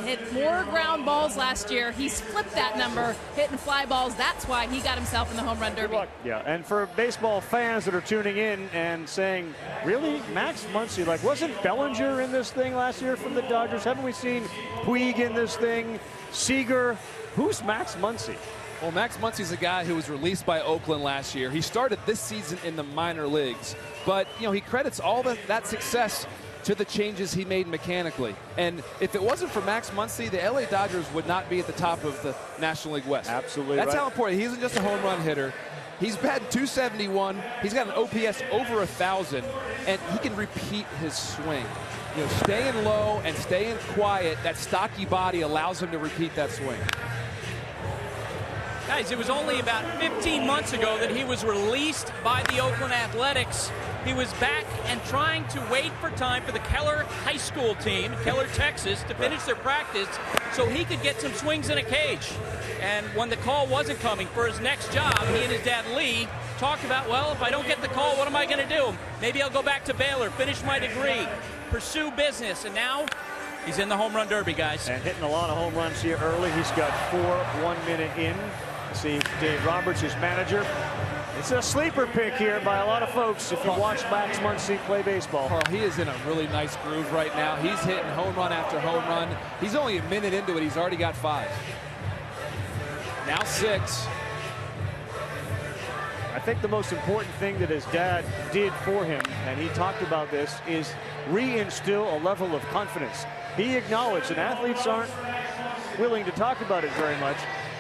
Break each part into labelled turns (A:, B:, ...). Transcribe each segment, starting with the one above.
A: hit more ground balls last year. He's flipped that number, hitting fly balls. That's why he got himself in the home run derby.
B: Yeah, and for baseball fans that are tuning in and saying, really, Max Muncy, like, wasn't Bellinger in this thing last year from the Dodgers? Haven't we seen Puig in this thing? Seager? Who's Max Muncy?
C: Well, Max Muncy's a guy who was released by Oakland last year. He started this season in the minor leagues, but he credits all that success to the changes he made mechanically. And if it wasn't for Max Muncy, the LA Dodgers would not be at the top of the National League West.
B: Absolutely.
C: That's
B: right.
C: how important. He isn't just a home run hitter. He's batting .271. He's got an OPS over 1,000, and he can repeat his swing. Staying low and staying quiet, that stocky body allows him to repeat that swing.
D: Guys, it was only about 15 months ago that he was released by the Oakland Athletics. He was back and trying to wait for time for the Keller High School team, Keller, Texas, to finish their practice so he could get some swings in a cage. And when the call wasn't coming for his next job, he and his dad Lee talked about, well, if I don't get the call, what am I going to do? Maybe I'll go back to Baylor, finish my degree, pursue business. And now he's in the home run derby, guys.
B: And hitting a lot of home runs here early. He's got 4 1 minute in. See Dave Roberts, his manager. It's a sleeper pick here by a lot of folks if you watch Max Muncy play baseball.
C: Carl, he is in a really nice groove right now. He's hitting home run after home run. He's only a minute into it. He's already got 5. Now 6.
B: I think the most important thing that his dad did for him, and he talked about this, is reinstill a level of confidence. He acknowledged, and athletes aren't willing to talk about it very much,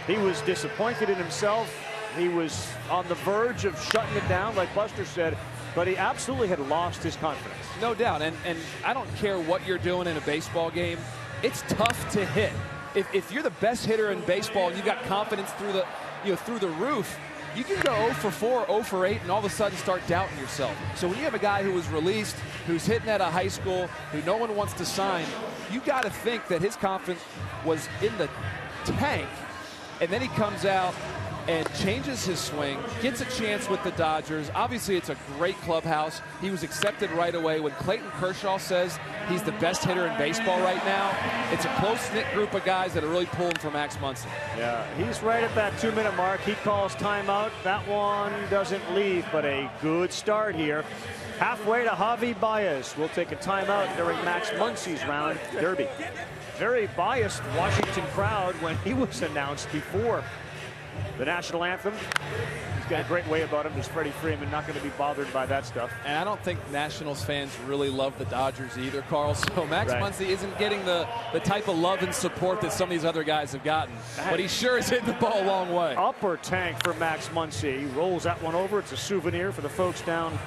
B: he was disappointed in himself. He was on the verge of shutting it down, like Buster said, but he absolutely had lost his confidence.
C: No doubt, and I don't care what you're doing in a baseball game. It's tough to hit. If you're the best hitter in baseball and you've got confidence through the roof, you can go 0 for 4, 0 for 8, and all of a sudden start doubting yourself. So when you have a guy who was released, who's hitting at a high school, who no one wants to sign, you got to think that his confidence was in the tank. And then he comes out and changes his swing, gets a chance with the Dodgers. Obviously, it's a great clubhouse. He was accepted right away. When Clayton Kershaw says he's the best hitter in baseball right now, it's a close-knit group of guys that are really pulling for Max Muncy.
B: Yeah, he's right at that 2-minute mark. He calls timeout. That one doesn't leave, but a good start here. Halfway to Javi Baez. We'll take a timeout during Max Muncy's round derby. Very biased Washington crowd when he was announced before the national anthem. He's got a great way about him. There's Freddie Freeman, not going to be bothered by that stuff.
C: And I don't think Nationals fans really love the Dodgers either, Carl. So Max Muncy isn't getting the type of love and support that some of these other guys have gotten. But he sure is hitting the ball a long way.
B: Upper tank for Max Muncy. He rolls that one over. It's a souvenir for the folks down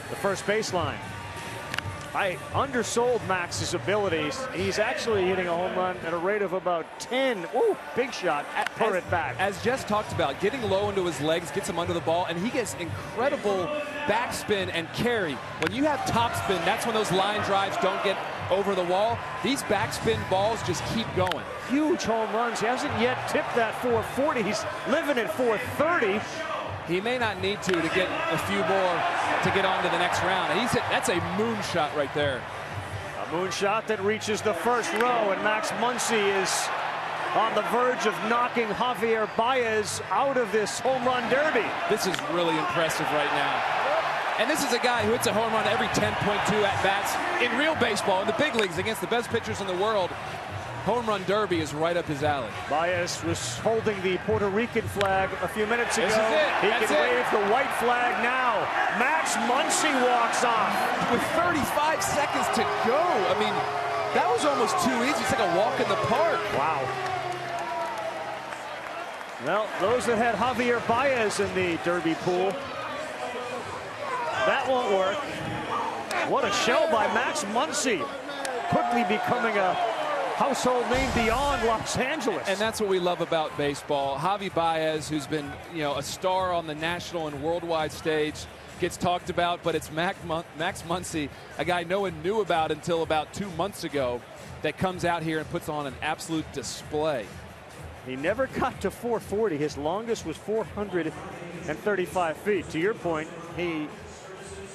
B: the first baseline. I undersold Max's abilities. He's actually hitting a home run at a rate of about 10. Ooh, big shot per at bat.
C: As Jess talked about, getting low into his legs gets him under the ball, and he gets incredible backspin and carry. When you have topspin, that's when those line drives don't get over the wall. These backspin balls just keep going.
B: Huge home runs. He hasn't yet tipped that 440. He's living at 430.
C: He may not need to get a few more to get on to the next round. That's a moonshot right there.
B: A moonshot that reaches the first row, and Max Muncy is on the verge of knocking Javier Baez out of this home run derby.
C: This is really impressive right now. And this is a guy who hits a home run every 10.2 at-bats in real baseball, in the big leagues, against the best pitchers in the world. Home run derby is right up his alley.
B: Baez was holding the Puerto Rican flag a few minutes ago.
C: This is it.
B: He can wave the white flag now. Max Muncy walks off.
C: With 35 seconds to go. I mean, that was almost too easy. It's like a walk in the park.
B: Wow. Well, those that had Javier Baez in the derby pool, that won't work. What a show by Max Muncy. Quickly becoming a household name beyond Los Angeles.
C: And that's what we love about baseball. Javi Baez, who's been, a star on the national and worldwide stage, gets talked about, but it's Max Muncy, a guy no one knew about until about 2 months ago, that comes out here and puts on an absolute display.
B: He never got to 440. His longest was 435 feet. To your point, he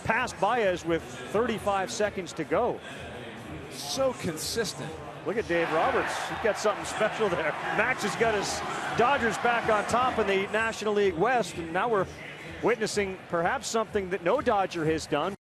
B: passed Baez with 35 seconds to go.
C: So consistent.
B: Look at Dave Roberts. He's got something special there. Max has got his Dodgers back on top in the National League West, and now we're witnessing perhaps something that no Dodger has done.